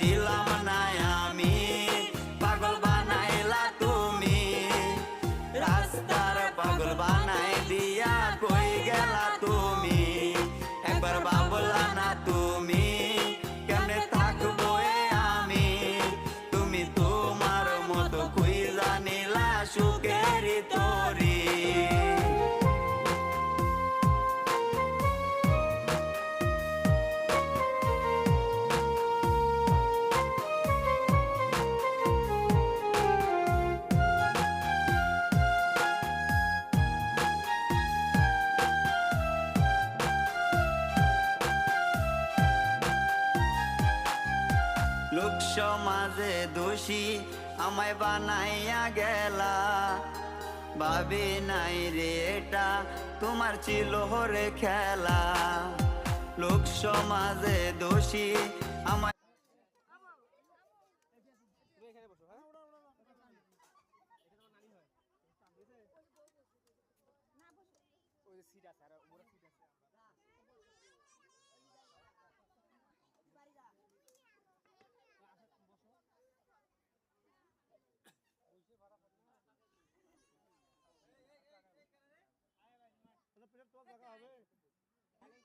ছিলাম না আমি, পাগল বানাইলা তুমি, রাস্তার পাগল বানাই দিয়া কই গেলা তুমি, একবার ভাবলা না তুমি কেমনে থাকবো আমি, তুমি তোমার মতো খুইজা নিলা সুখের তরি। লোক সমাজে দোষী আমায় বানাইয়া গেলা, ভাবি নাই রে এটা তোমার ছিল রে খেলা। লোক সমাজে দোষী আমায়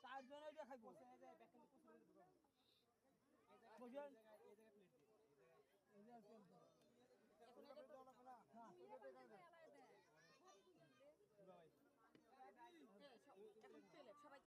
খাইব